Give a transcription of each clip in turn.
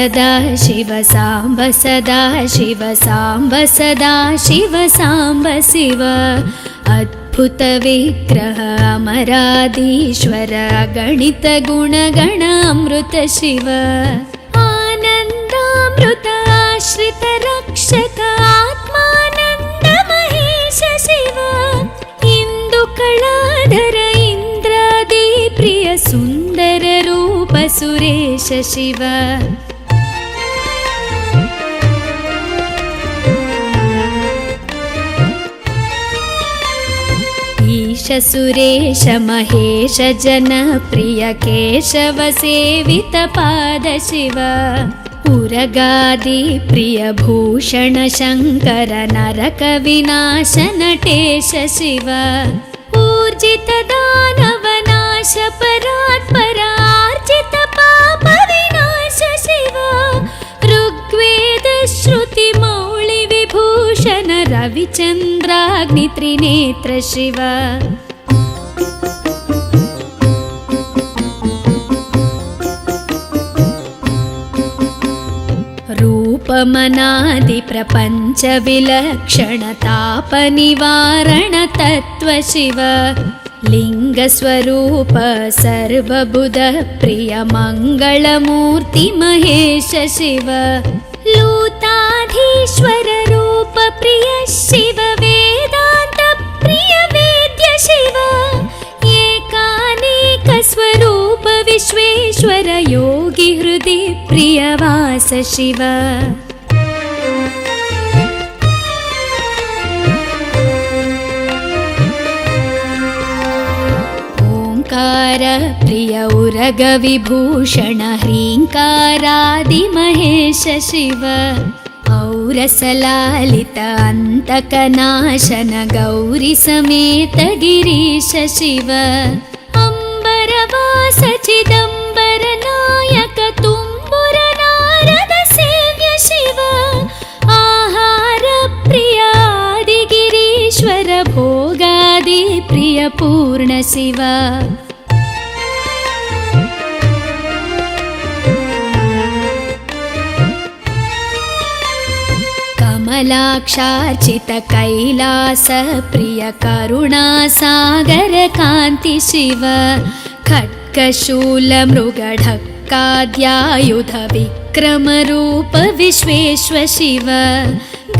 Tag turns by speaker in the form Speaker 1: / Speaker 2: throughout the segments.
Speaker 1: सदा शिव साम्ब सदा शिव साम्ब सदा शिव साम्ब शिव अद्भुत विग्रह अमराधीश्वर गणित गुणगण अमृत शिव आनन्दामृत आश्रित रक्षक आत्मानन्द महेश शिव इंदुकलाधर इंद्रादि प्रिय सुंदर रूप सुरेश शिव ईश सुरेश महेश जन प्रिय केशव सेवित पाद शिव उरगादि प्रिय भूषण शंकर नरक विनाश नटेश शिव ऊर्जित दानव नाश परात्पर आर्जित पाप विनाश शिव ऋग्वेद श्रुति मौळि विभूषण रविचंद्राग्नि त्रिनेत्र शिव रूपमनादि प्रपंच विलक्षण ताप निवारण तत्व शिव लिंग स्वरूप सर्वबुध प्रिय मंगलमूर्ति महेश शिव लूताधीश्वर रूप प्रिय शिव वेदांत प्रिय वेद्य शिव एकानेक स्वरूप विश्वेश्वर योगी हृदय प्रिय वास शिव ओंकार प्रिय उरग विभूषण ह्रींकारादि महेश शिव औरसलालित अंतकनाशन गौरी समेत गिरीश शिव अंबरवास चिदंबर नायक तुम्बुर नारद सेव्य शिव आहार प्रिय आदि गिरीश्वर भोगादि प्रिय पूर्ण शिव कमलाक्षार्चित कैलास प्रिय करुणा सागर कांति शिव खड्गशूल मृगढक्काद्यायुध विक्रम रूप विश्वेश्वर शिव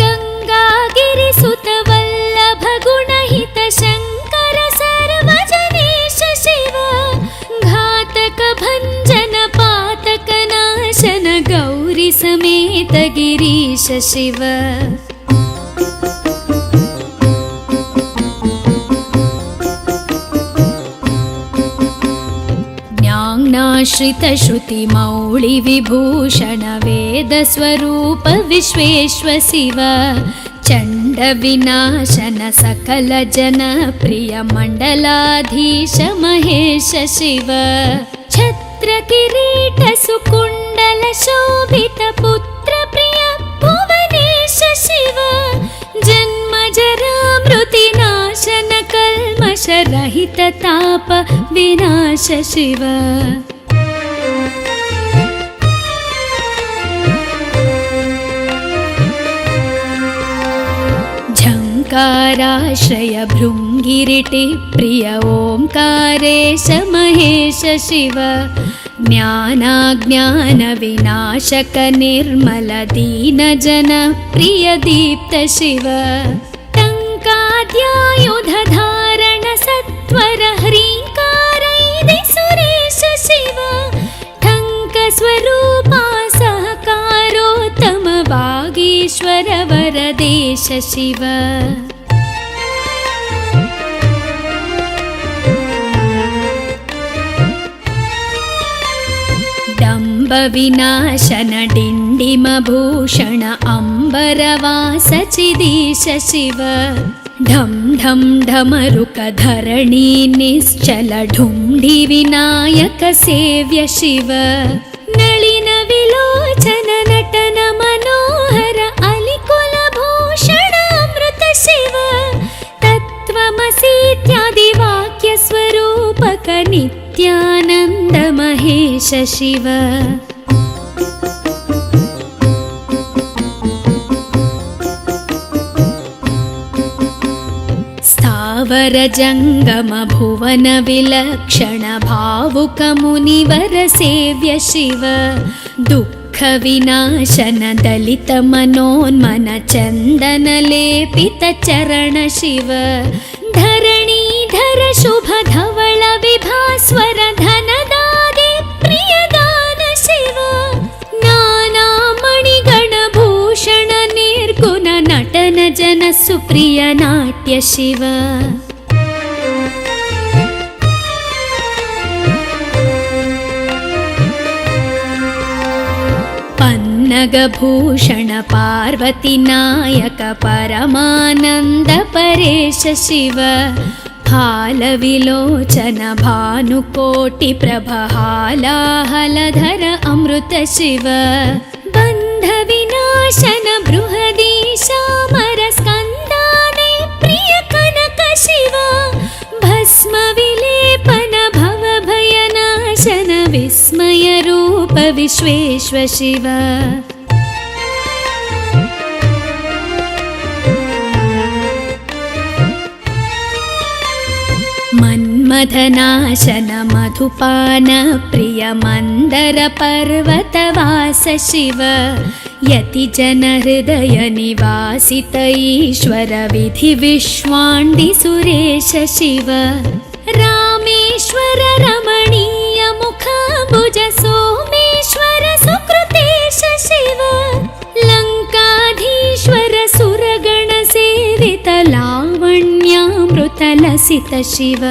Speaker 1: गंगागिरिसुत वल्लभ गुणहित शंकर सर्वजनेश शिव घातक भंजन पातक नाशन गौरी समेत गिरीश शिव ज्ञानाश्रित श्रुति मौळि विभूषण वेद स्वरूप विश्वेश्वर शिव चंड विनाशन सकल जन प्रिय मंडलाधीश महेश शिव छत्र किरीट सुकुंडल शोभित पुत्र प्रिय भुवनेश शिव जन्म जरा मृति नाशन कल्मष रहित ताप विनाश शिव झंकाराश्रय भृंगिरिटि प्रिय ओंकारेश महेश शिव ज्ञानाज्ञान विनाशक निर्मल दीन जन प्रिय दीप्त शिव टंकाद्यायुध धारण सत्वर ह्रींकारैदि सुरेश शिव ठंक स्वरूपा सहकारोत्तम वागीश्वर वरदेश शिव विनाशन डिंडिम भूषण अंबरवास चिदीश शिव ढम ढम ढमरुक धरणी निश्चल ढुंढि विनायक सेव्य शिव नलिन विलोचन नटन मनोहर अलिकुल भूषण अमृत शिव तत्त्वमसीत्यादि वाक्य स्वरूपक नित्यानंद महेश शिव वर जङ्गम भुवन विलक्षण भावुक मुनिवर सेव्य शिव दुःख विनाशन दलित मनोन्मन चन्दन लेपित चरण शिव धरणीधर शुभ धवल विभास्वर धनदादि प्रियदान शिव नाना मणिगण भूषण निर्गुण नटन जन सुप्रिय नाट्य शिव पन्नगभूषण पार्वती नायक परमानन्द परेश शिव हालविलोचन भानुकोटि प्रभहालाहलधर अमृत शिव बन्ध विनाशन बृहदीशामर स्कन्दादि प्रिय कनक शिव भस्म विलेपन भव भयनाशन विस्मय रूप विश्वेश्व शिव मन्मथनाशन मधुपान प्रिय मन्दर पर्वतवास शिव यति जन हृदय निवासित ईश्वर विधि विश्वाण्डि सुरेश शिव रामेश्वर रमणीय मुखाम्बुज सोमेश्वर सुकृतेश शिव लङ्काधीश्वर सुरगण सेवित लावण्यामृत लसित शिव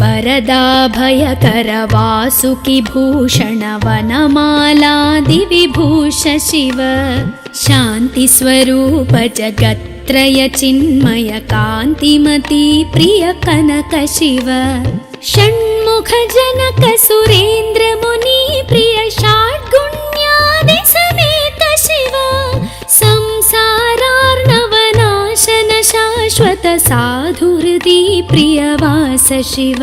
Speaker 1: वरदाभयकर वासुकि भूषण वनमालादि विभूष शिव शान्ति स्वरूप जगत्त्रय चिन्मय कान्तिमती प्रिय कनक शिव षण्मुख जनक सुरेन्द्र मुनि प्रिय षड्गुण्यादि समेत शिव संसारार्णवनाशन शाश्वत साधुहृदि प्रियवास शिव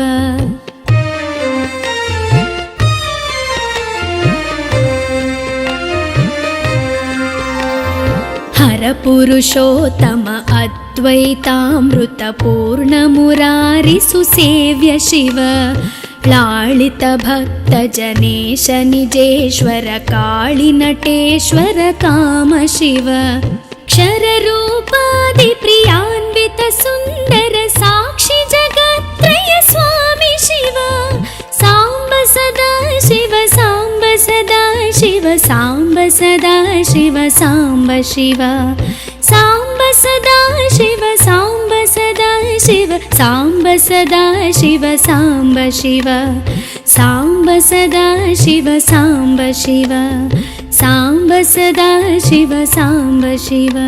Speaker 1: हर पुरुषोत्तम अद्वैतामृत पूर्ण मुरारि सुसेव्य शिव लालित भक्त जनेश निजेश्वर काळि नटेश्वर काम शिव क्षर रूपादि प्रियान्वित सुन्दर साक्षि जगत्त्रय स्वामी शिव साम्ब सदा शिव साम्ब सदा शिव साम्ब सदा शिव साम्ब शिव साम्ब सदा शिव साम्ब सदा शिव साम्ब सदा शिव साम्ब शिव साम्ब सदा शिव साम्ब शिव साम्ब सदा शिव साम्ब शिव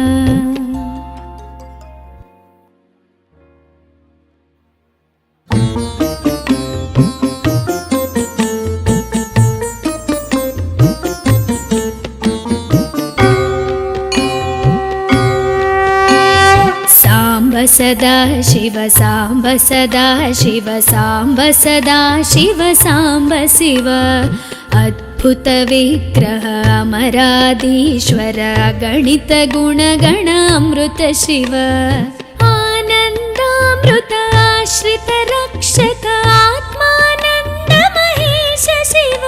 Speaker 1: सदा शिव साम्ब सदा शिव साम्ब सदा शिव साम्ब शिव अद्भुत विग्रह अमराधीश्वर गणित गुणगण अमृत शिव आनन्दामृत आश्रित रक्षक आत्मानन्द महेश शिव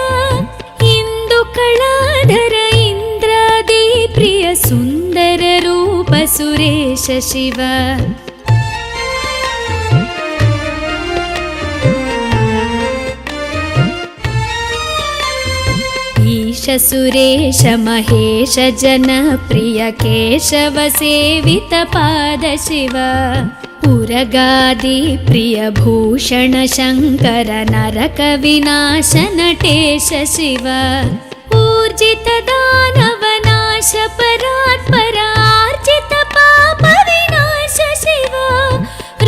Speaker 1: इंदु कलाधर इंद्रादि प्रिय सुन्दर रूप सुरेश शिव ईश सुरेश महेश जन प्रिय केशव सेवित पाद शिव उरगादि प्रिय भूषण शङ्कर नरक विनाश नटेश शिव ऊर्जित दानव नाश परात्पर आर्जित पाप विनाश शिव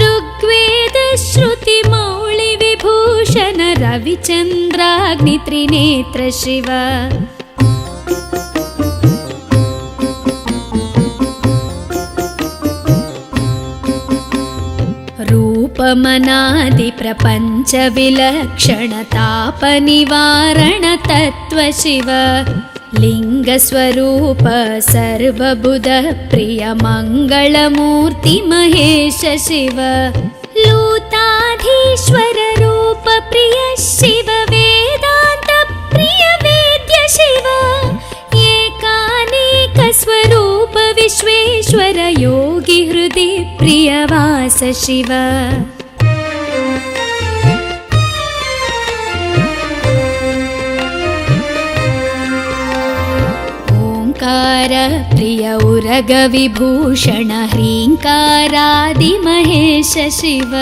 Speaker 1: ऋग्वेद श्रुति मौळि विभूषण रविचन्द्राग्नि त्रिनेत्र शिव रूपमनादि प्रपञ्च विलक्षण ताप निवारण तत्व शिव लिङ्गस्वरूप सर्वबुध प्रिय मङ्गलमूर्ति महेश शिव लूताधीश्वर रूप प्रिय शिव वेदान्त प्रिय वेद्य शिव एकानेक स्वरूप विश्वेश्वर योगी हृदि प्रियवास शिव प्रिय उरग विभूषण ह्रीङ्कारादि महेश शिव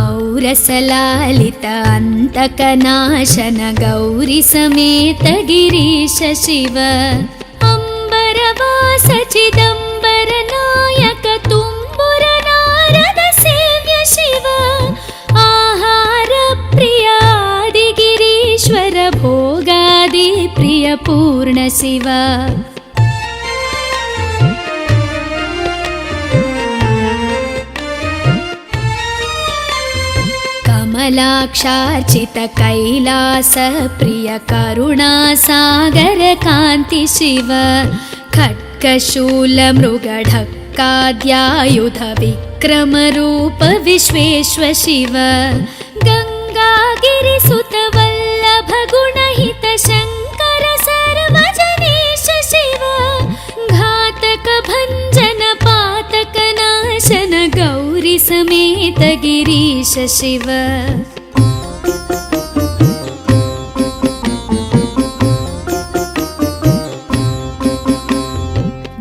Speaker 1: औरसलालित अन्तकनाशन गौरी समेत गिरीश शिव अम्बरवास चिदम्बर नायक तुम्बुर नारद सेव्य शिव आहार प्रिय आदिगिरीश्वर भोगादि प्रिय पूर्ण शिव कमलाक्षार्चित कैलास प्रिय करुणासागर कान्ति शिव खड्गशूल मृगढक्काद्यायुध विक्रम रूप विश्वेश्वर शिव गङ्गागिरिसुत वल्लभ गुणहित शङ्कर सर्वजनेश शिव घातक भञ्जन पातक नाशन गौरी समेत गिरीश शिव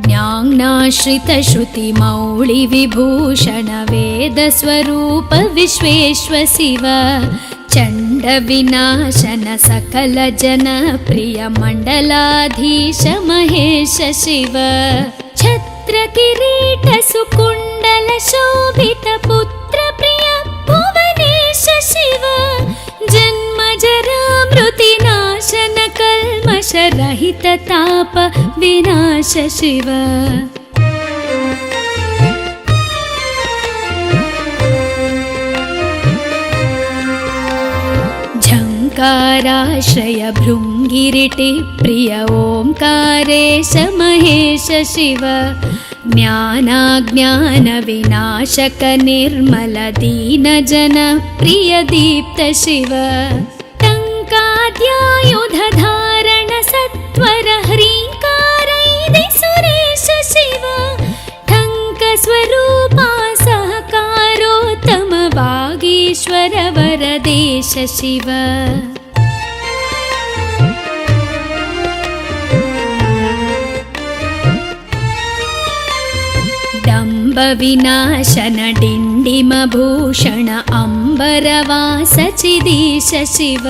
Speaker 1: ज्ञानाश्रित श्रुति मौळि विभूषण वेद स्वरूप विश्वेश्वर शिव चण्ड विनाशन सकल जन प्रिय मण्डलाधीश महेश शिव छत्र किरीट सुकुण्डल शोभित पुत्र प्रिय भुवनेश शिव जन्म जरा मृति नाशन कल्मष रहित ताप विनाश शिव झङ्काराश्रय भृङ्गिरिटि प्रिय ओङ्कारेश महेश शिव ज्ञानाज्ञान विनाशक निर्मल दीन जन प्रिय दीप्त शिव टङ्काद्यायुध धारण सत्वर ह्रीङ्कारैदि सुरेश शिव ठङ्क स्वरूपा सहकारोत्तम वागीश्वर वरदेश शिव डम्ब विनाशन डिण्डिम भूषण अम्बरवास चिदीश शिव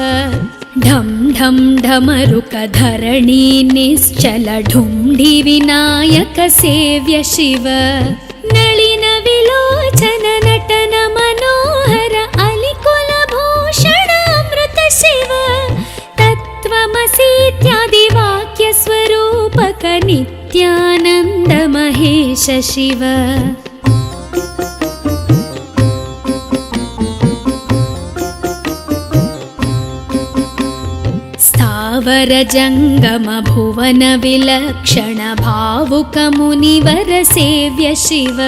Speaker 1: ढं ढं ढमरुक धरणी निश्चल ढुण्ढि विनायक सेव्य शिव नलिन विलोचन नटन मनोहर अलिकुल भूषण अमृत शिव तत्त्वमसीत्यादि वाक्य स्वरूपक नित्यानन्द महेश शिव स्थावर जङ्गम भुवन विलक्षण भावुक मुनिवर सेव्य शिव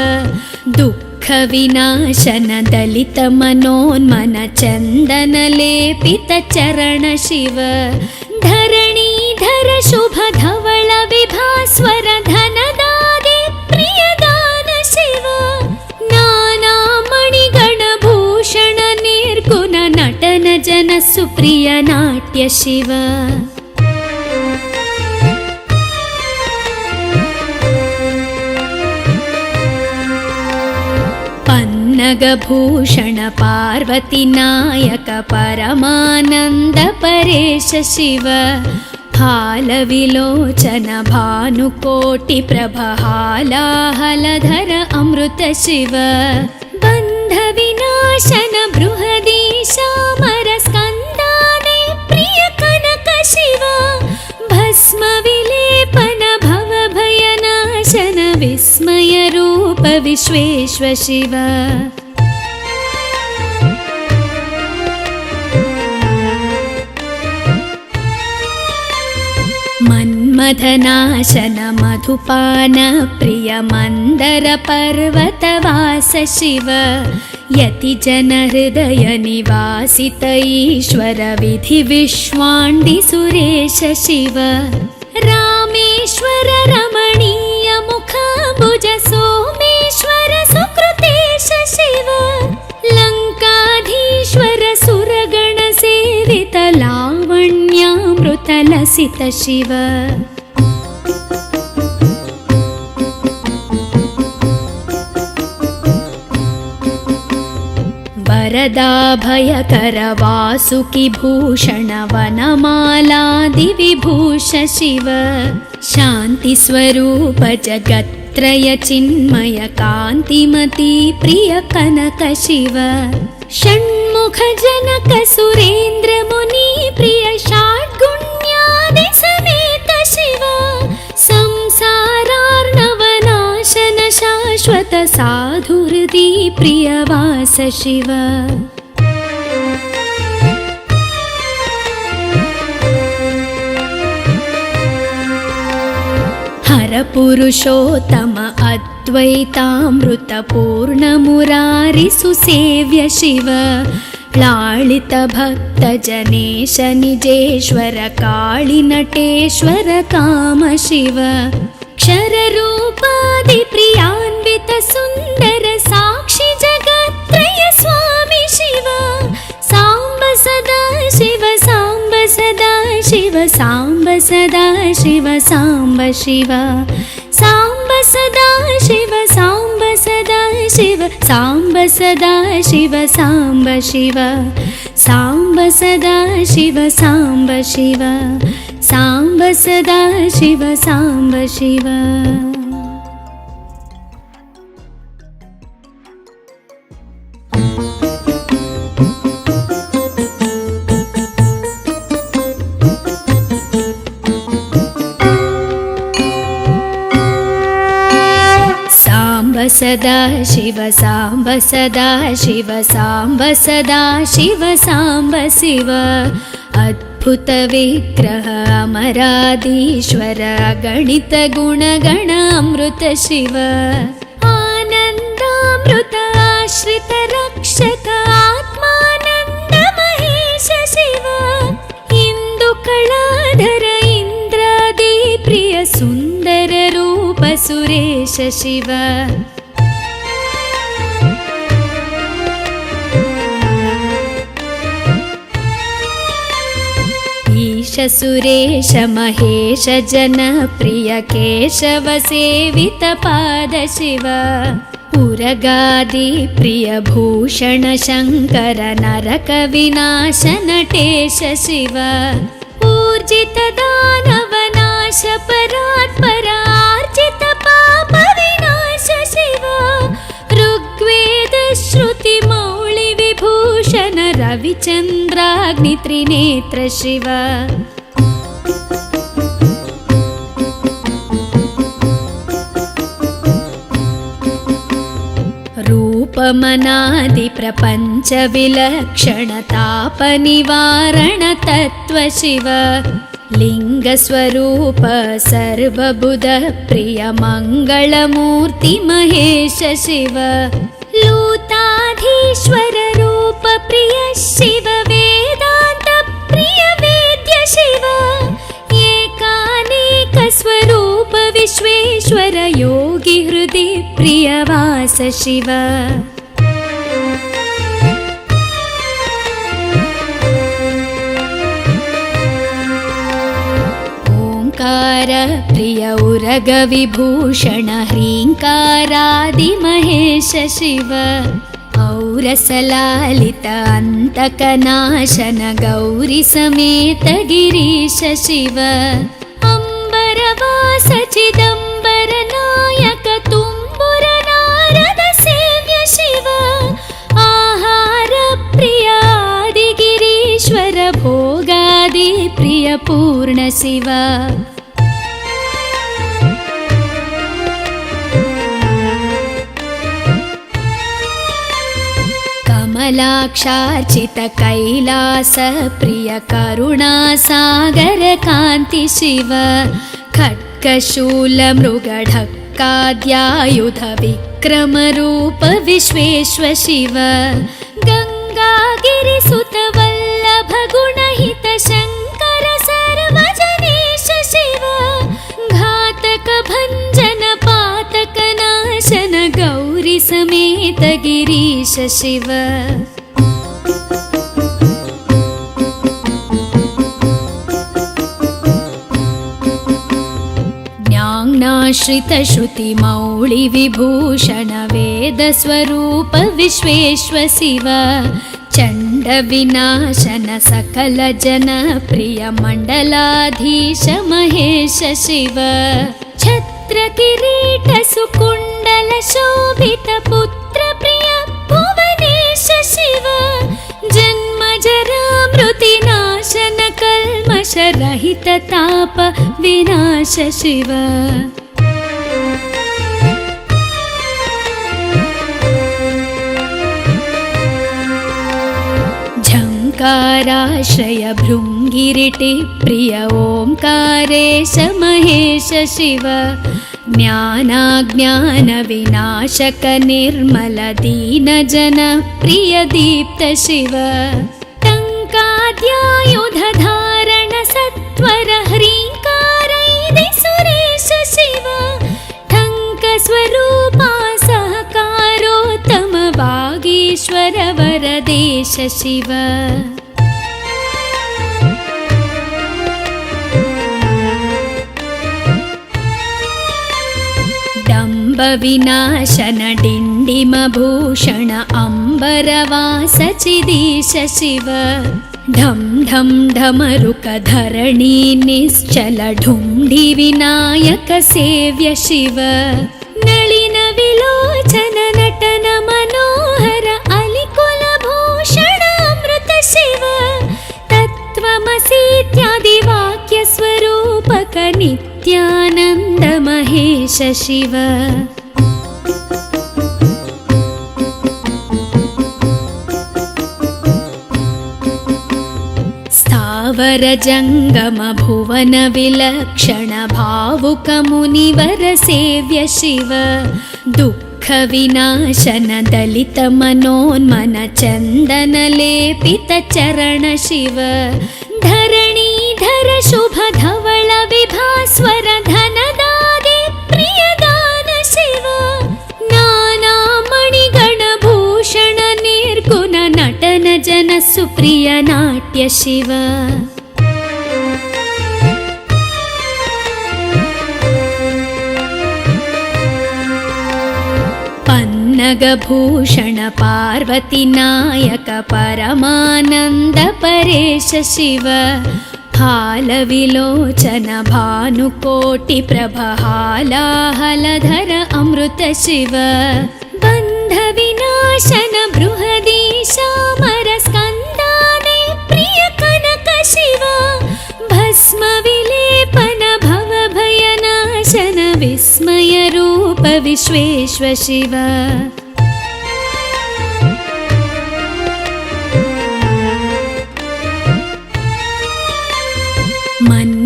Speaker 1: दुःख विनाशन दलित मनोन्मन चन्दन लेपित चरण शिव धरणीधर शुभ धवल विभास्वर धनदादि प्रियदान शिव नाना मणिगण भूषण निर्गुण नटन जन सुप्रिय नाट्य शिव पन्नगभूषण पार्वती नायक परमानन्द परेश शिव हालविलोचन भानुकोटि प्रभ हालाहलधर अमृत शिव बन्ध विनाशन बृहदीशामर स्कन्दाने प्रिय कनक शिव भस्म विलेपन भव भयनाशन विस्मय रूप विश्वेश्वर शिव मन्मथनाशन मधुपान प्रिय मन्दर पर्वतवास शिव यतिजन हृदय निवासित ईश्वर विधि विश्वाण्डि सुरेश शिव रामेश्वर रमणीय मुखाम्बुज सोमेश्वर सुकृतेश शिव लङ्काधीश्वर सुरगण सेवित लावण्यामृत लसित शिव वरदाभयकर वासुकि भूषण वनमालादि विभूष शिव शान्ति स्वरूप जगत्त्रय चिन्मय कान्तिमती प्रिय कनक शिव षण्मुख जनक सुरेन्द्र मुनि प्रिय षड्गुण्यादि समेत शिव संसारार्णवनाशन शाश्वत साधुहृदि प्रियवास शिव हर पुरुषोत्तम अद्वैतामृत पूर्ण मुरारि सुसेव्य शिव लालित भक्त जनेश निजेश्वर काळि नटेश्वर काम शिव क्षर रूपादि प्रियान्वित सुन्दर साक्षि जगत्त्रय स्वामी शिव साम्ब सदा शिव साम्ब सदा शिव साम्ब सदा शिव साम्ब शिव साम्ब सदा शिव साम्ब सदा शिव साम्ब सदा शिव साम्ब शिव साम्ब सदा शिव साम्ब शिव साम्ब सदा शिव साम्ब शिव सदा शिव साम्ब सदा शिव साम्ब सदा शिव साम्ब शिव अद्भुत विग्रह अमराधीश्वर गणित गुणगण अमृत शिव आनन्दामृत आश्रित रक्षक आत्मानन्द महेश शिव इंदु कलाधर इंद्रादि प्रिय सुन्दर रूप सुरेश शिव ईश सुरेश महेश जन प्रिय केशव सेवित पाद शिव उरगादि प्रिय भूषण शंकर नरक विनाश नटेश शिव ऊर्जित दानव नाश परात्पर आर्जित पाप विनाश शिव ऋग्वेद श्रुति मौळि विभूषण रविचन्द्राग्नि त्रिनेत्र शिव रूपमनादि प्रपंच विलक्षण ताप निवारण तत्व शिव लिंग स्वरूप सर्वबुध प्रिय मंगलमूर्ति महेश शिव लूताधीश्वर रूप प्रिय शिव वेदांत प्रिय वेद्य शिव एकानेक स्वरूप विश्वेश्वर योगी हृदि प्रियवास शिव ओंकार प्रिय उरग विभूषण ह्रींकारादि महेश शिव औरसलालित अंतकनाशन गौरी समेत गिरीश शिव अंबरवास चिदंबर नायक तुम्बुर नारद सेव्य शिव आहार प्रिय आदि गिरीश्वर भोगादि प्रिय पूर्ण शिव कमलाक्षार्चित कैलास प्रिय करुणा सागर कांति शिव खड्गशूलमृगढक्काद्यायुध विक्रमरूप विश्वेश्व शिव गङ्गागिरिसुत वल्लभ गुणहित शङ्कर सर्वजनेश शिव घातक भञ्जन पातक नाशन गौरी समेत गिरीश शिव ज्ञानाश्रित श्रुति मौळि विभूषण वेद स्वरूप विश्वेश्व शिव चण्ड विनाशन सकल जन प्रिय मण्डलाधीश महेश शिव छत्र किरीट सुकुण्डल शोभित पुत्र प्रिय भुवनेश शिव जन्म जरा मृति नाशन कल्मष रहित ताप विनाश शिव झङ्काराश्रय भृङ्गिरिटि प्रिय ओङ्कारेश महेश शिव ज्ञानाज्ञान विनाशक निर्मल दीन जन प्रिय दीप्त शिव टङ्काद्यायुध धारण सत्वर ह्रीङ्कारैदि सुरेश शिव ठङ्क स्वरूपा सहकारोत्तम वागीश्वर वरदेश शिव डम्ब विनाशन डिण्डिम भूषण अम्बरवास चिदीश शिव ढं ढं ढमरुक धरणी निश्चल ढुण्ढि विनायक सेव्य शिव नलिन विलोचन नटन मनोहर अलिकुल भूषण अमृत शिव तत्त्वमसीत्यादि वाक्य स्वरूपक नित्यानन्द महेश शिव स्थावर जङ्गम भुवन विलक्षण भावुक मुनिवर सेव्य शिव दुःख विनाशन दलित मनोन्मन चन्दन लेपित चरण शिव धरणीधर शुभ धवल विभास्वर धनदादि प्रियदान शिव नाना मणिगण भूषण निर्गुण नटन जन सुप्रिय नाट्य शिव पन्नगभूषण पार्वती नायक परमानन्द परेश शिव हालविलोचन भानुकोटि प्रभ हालाहलधर अमृत शिव बन्ध विनाशन बृहदीशामर स्कन्दाने प्रिय कनक शिव भस्म विलेपन भव भयनाशन विस्मय रूप विश्वेश्व शिव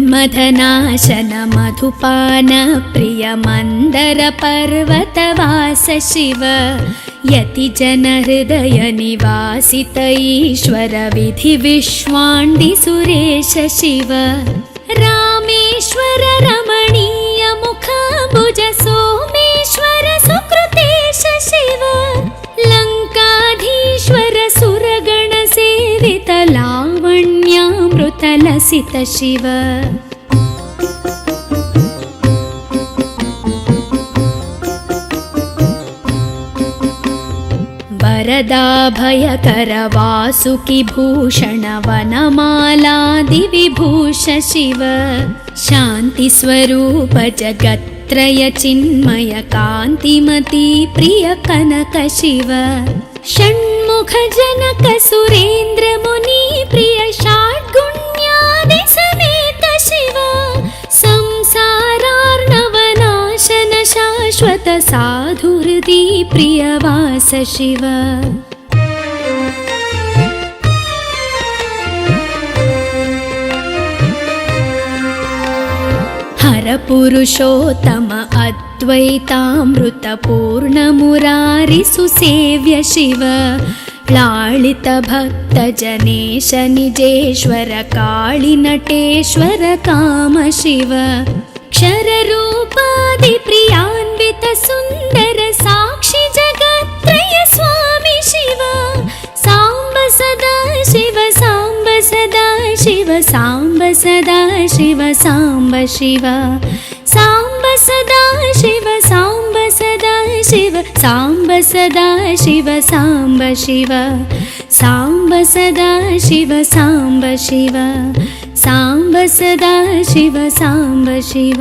Speaker 1: मन्मथनाशन मधुपान प्रिय मन्दर पर्वतवास शिव यति जन हृदय निवासित ईश्वर विधि विश्वाण्डि सुरेश शिव रामेश्वर रमणीय मुखाम्बुज सोमेश्वर सुकृतेश शिव लङ्काधीश्वर सुरगण सेवित लावण्यामृत लसित शिव वरदाभयकर वासुकि भूषण वनमालादि विभूष शिव शान्ति स्वरूप जगत्त्रय चिन्मय कान्तिमती प्रिय कनक शिव षण्मुख जनक सुरेन्द्र मुनि प्रिय षड्गुण्यादि समेत शिव संसारार्णवनाशन शाश्वत साधुहृदि प्रियवास शिव हर परपुरुषोत्तम अद्वैतामृतपूर्णमुरारिसुसेव्य शिव लालितभक्तजनेश निजेश्वर काळिनटेश्वर काम शिव क्षररूपादिप्रियान्वित सुन्दर साक्षि जगत्त्रय स्वामि शिव साम्ब सदा शिव साम्ब सदा शिव साम्ब सदा शिव साम्ब शिव साम्ब सदा शिव साम्ब सदा शिव साम्ब सदा शिव साम्ब शिव साम्ब सदा शिव साम्ब शिव साम्ब सदा शिव साम्ब शिव।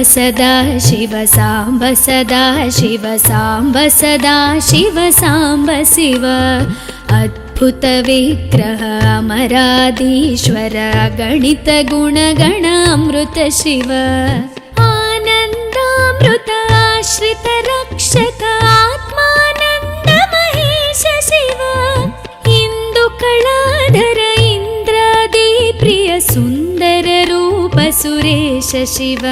Speaker 1: सदा शिव साम्ब सदा शिव साम्ब सदा शिव साम्ब शिव अद्भुत विग्रह अमराधीश्वर गणित गुणगण अमृत शिव आनन्दामृत आश्रित रक्षक आत्मानन्द महेश शिव इंदु कलाधर इंद्रादि प्रिय सुंदर रूप सुरेश शिव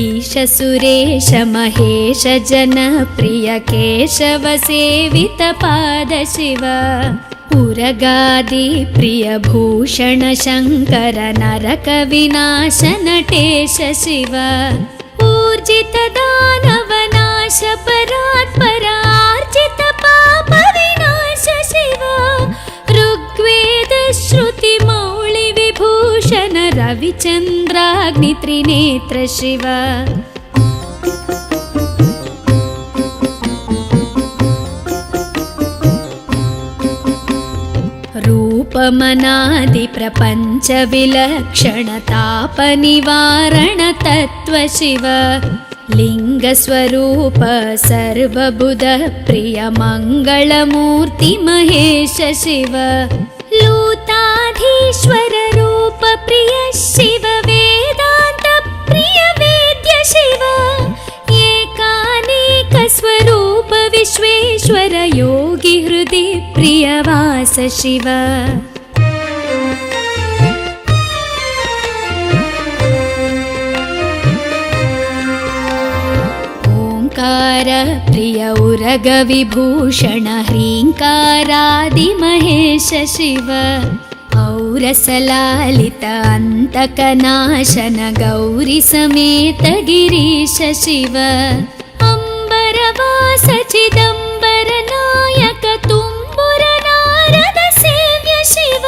Speaker 1: ईश सुरेश महेश जनप्रिय केशव सेवित पाद शिव उरगादि प्रिय भूषण शंकर नरक विनाश नटेश शिव ऊर्जित दानव नाश परात्पर आर्जित पाप विनाश शिव ऋग्वेद श्रुति मौळि विभूषण रविचन्द्राग्नि त्रिनेत्र शिव रूपमनादि प्रपंच विलक्षण ताप निवारण तत्व शिव लिंग स्वरूप सर्वबुध प्रिय मंगलमूर्ति महेश शिव लूताधीश्वर रूप प्रिय शिव वेदांत प्रिय वेद्य शिव एकानेक स्वरूप विश्वेश्वर योगी हृदि प्रिय वास शिव ओंकार प्रिय उरग विभूषण ह्रींकारादि महेश शिव औरसलालित अंतकनाशन गौरी समेत गिरीश शिव अंबरवास चिदंबर नायक तुम्बुर नारद सेव्य शिव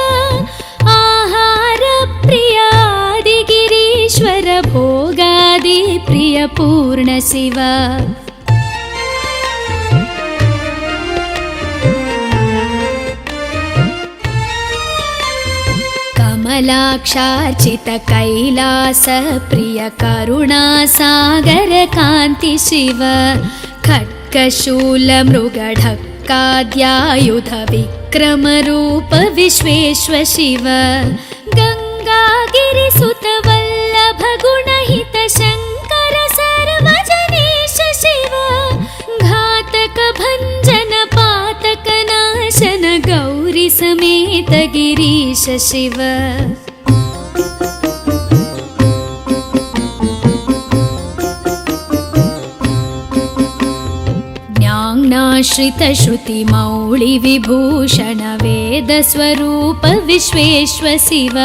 Speaker 1: आहार प्रिय आदि गिरीश्वर भोगादि प्रिय पूर्ण शिव कमलाक्षार्चित कैलास प्रिय करुणा सागर कांति शिव खड्गशूल मृगढक्काद्यायुध विक्रम रूप विश्वेश्वर शिव गंगागिरिसुत वल्लभ गुणहित शंकर सर्वजनेश शिव घातक भंजन पातक नाशन गौरी समेत गिरीश शिव ज्ञानाश्रित श्रुति मौळि विभूषण वेद स्वरूप विश्वेश्वर शिव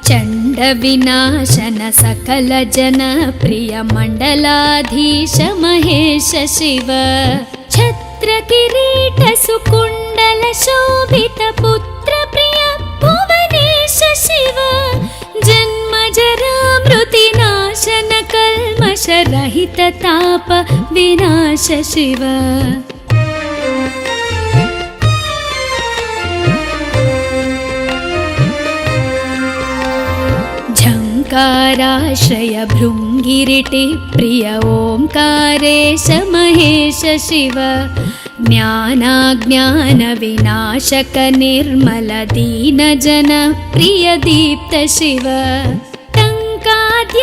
Speaker 1: चंड विनाशन सकल जन प्रिय मंडलाधीश महेश शिव छत्र किरीट सुकुंडल शोभित पुत्र प्रिय भुवनेश शिव जन्म जरा मृति नाशन कल्मष रहित ताप विनाश शिव झंकार पराश्रय भृङ्गिरिटि प्रिय ओङ्कारेश महेश शिव ज्ञानाज्ञानविनाशक निर्मल दीनजन प्रिय दीप्त शिव टङ्काद्यायुधधार